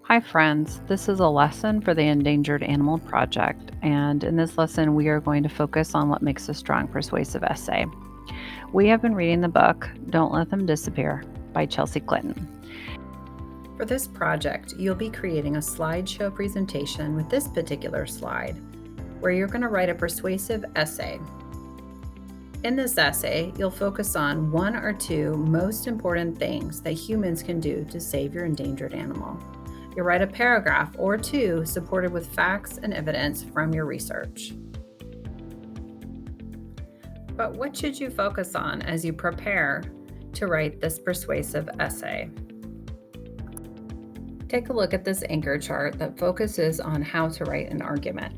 Hi, friends. This is a lesson for the Endangered Animal Project, and in this lesson, we are going to focus on what makes a strong persuasive essay. We have been reading the book Don't Let Them Disappear by Chelsea Clinton. For this project, you'll be creating a slideshow presentation with this particular slide, where you're going to write a persuasive essay. In this essay, you'll focus on one or two most important things that humans can do to save your endangered animal. You'll write a paragraph or two supported with facts and evidence from your research. But what should you focus on as you prepare to write this persuasive essay? Take a look at this anchor chart that focuses on how to write an argument.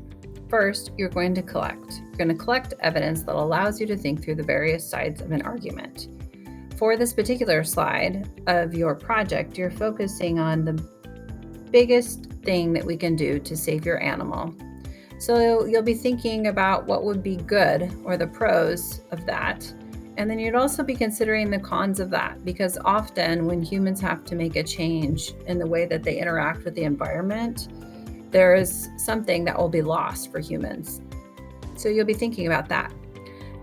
First, you're going to collect evidence that allows you to think through the various sides of an argument. For this particular slide of your project, you're focusing on the biggest thing that we can do to save your animal. So you'll be thinking about what would be good or the pros of that. And then you'd also be considering the cons of that, because often when humans have to make a change in the way that they interact with the environment, there is something that will be lost for humans. So you'll be thinking about that.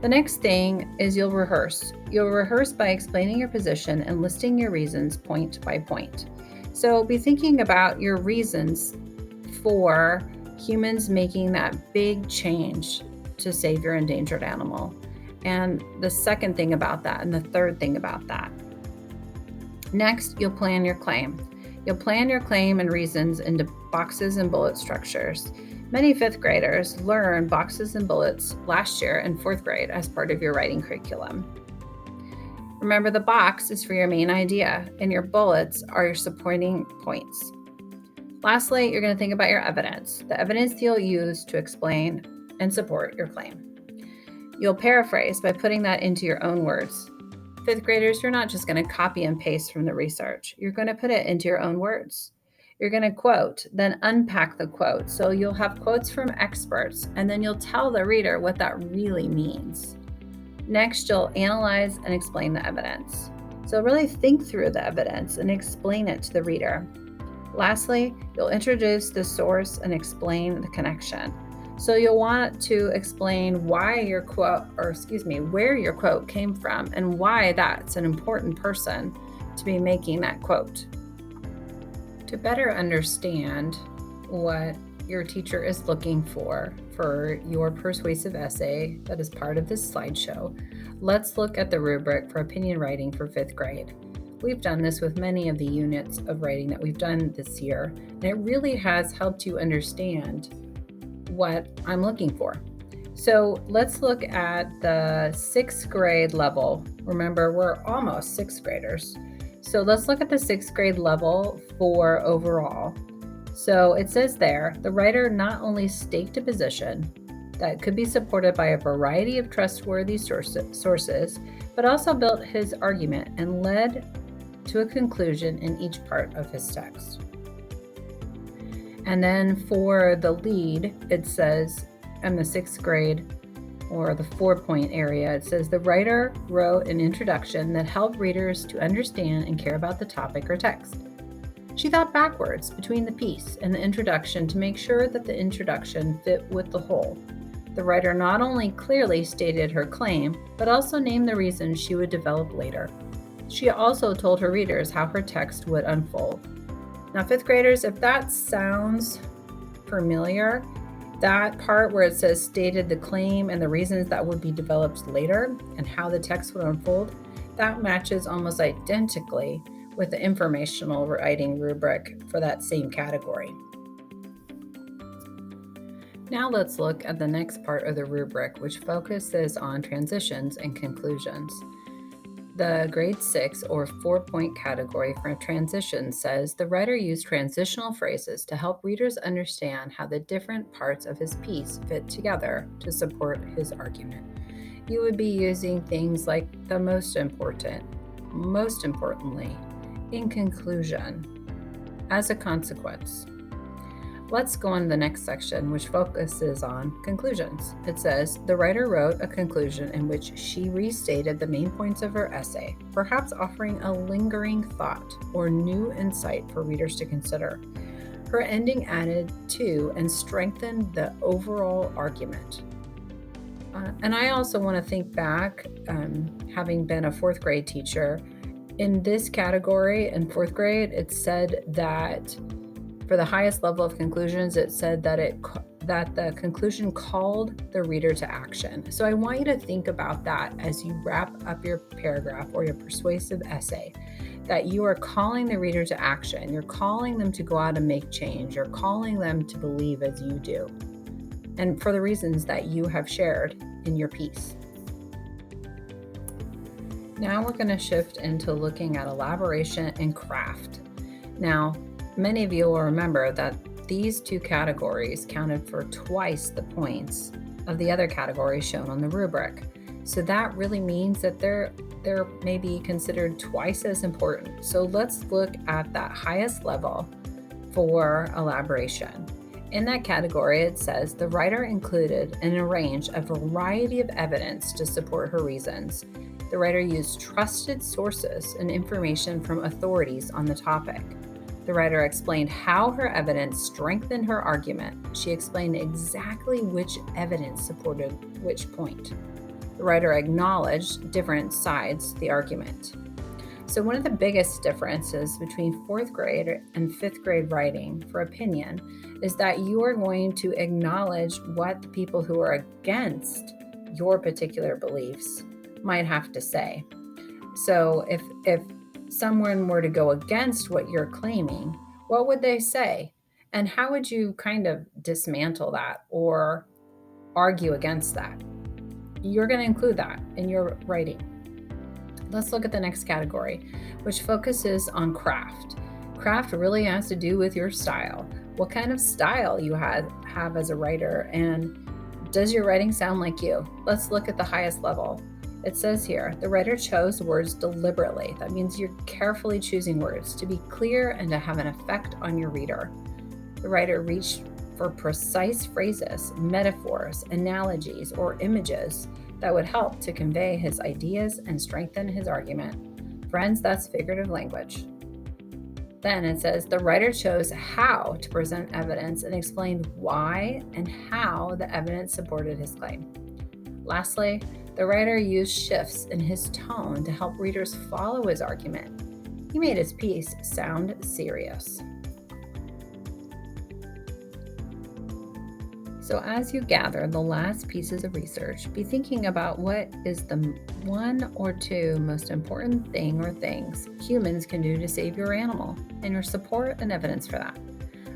The next thing is you'll rehearse. You'll rehearse by explaining your position and listing your reasons point by point. So be thinking about your reasons for humans making that big change to save your endangered animal. And the second thing about that, and the third thing about that. Next, you'll plan your claim. You'll plan your claim and reasons into boxes and bullet structures. Many fifth graders learned boxes and bullets last year in fourth grade as part of your writing curriculum. Remember, the box is for your main idea, and your bullets are your supporting points. Lastly, you're going to think about your evidence, the evidence you'll use to explain and support your claim. You'll paraphrase by putting that into your own words. Fifth graders, you're not just going to copy and paste from the research. You're going to put it into your own words. You're going to quote, then unpack the quote. So you'll have quotes from experts, and then you'll tell the reader what that really means. Next, you'll analyze and explain the evidence. So really think through the evidence and explain it to the reader. Lastly, you'll introduce the source and explain the connection. So you'll want to explain where your quote came from and why that's an important person to be making that quote. To better understand what your teacher is looking for your persuasive essay that is part of this slideshow, let's look at the rubric for opinion writing for fifth grade. We've done this with many of the units of writing that we've done this year, and it really has helped you understand what I'm looking for. So let's look at the sixth grade level. Remember, we're almost sixth graders. So let's look at the sixth grade level for overall. So it says there, the writer not only staked a position that could be supported by a variety of trustworthy sources, but also built his argument and led to a conclusion in each part of his text. And then for the lead, it says in the sixth grade, or the 4-point area, it says the writer wrote an introduction that helped readers to understand and care about the topic or text. She thought backwards between the piece and the introduction to make sure that the introduction fit with the whole. The writer not only clearly stated her claim, but also named the reasons she would develop later. She also told her readers how her text would unfold. Now, fifth graders, if that sounds familiar, that part where it says stated the claim and the reasons that would be developed later and how the text would unfold, that matches almost identically with the informational writing rubric for that same category. Now let's look at the next part of the rubric, which focuses on transitions and conclusions. The grade 6 or 4-point category for transition says the writer used transitional phrases to help readers understand how the different parts of his piece fit together to support his argument. You would be using things like the most importantly, in conclusion, as a consequence. Let's go on to the next section, which focuses on conclusions. It says, the writer wrote a conclusion in which she restated the main points of her essay, perhaps offering a lingering thought or new insight for readers to consider. Her ending added to and strengthened the overall argument. And I also want to think back, having been a fourth grade teacher. In this category, in fourth grade, it said that for the highest level of conclusions, it said that the conclusion called the reader to action. So I want you to think about that as you wrap up your paragraph or your persuasive essay, that you are calling the reader to action. You're calling them to go out and make change. You're calling them to believe as you do, and for the reasons that you have shared in your piece. Now we're going to shift into looking at elaboration and craft. Now, many of you will remember that these two categories counted for twice the points of the other categories shown on the rubric. So that really means that they're may be considered twice as important. So let's look at that highest level for elaboration. In that category, it says the writer included and arranged a variety of evidence to support her reasons. The writer used trusted sources and information from authorities on the topic. The writer explained how her evidence strengthened her argument. She explained exactly which evidence supported which point. The writer acknowledged different sides to the argument. So one of the biggest differences between fourth grade and fifth grade writing for opinion is that you are going to acknowledge what the people who are against your particular beliefs might have to say. So if someone were to go against what you're claiming, what would they say? And how would you kind of dismantle that or argue against that? You're going to include that in your writing. Let's look at the next category, which focuses on craft. Craft really has to do with your style. What kind of style you have as a writer, and does your writing sound like you? Let's look at the highest level. It says here, the writer chose words deliberately. That means you're carefully choosing words to be clear and to have an effect on your reader. The writer reached for precise phrases, metaphors, analogies, or images that would help to convey his ideas and strengthen his argument. Friends, that's figurative language. Then it says the writer chose how to present evidence and explained why and how the evidence supported his claim. Lastly, the writer used shifts in his tone to help readers follow his argument. He made his piece sound serious. So as you gather the last pieces of research, be thinking about what is the one or two most important thing or things humans can do to save your animal, and your support and evidence for that.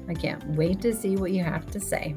I can't wait to see what you have to say.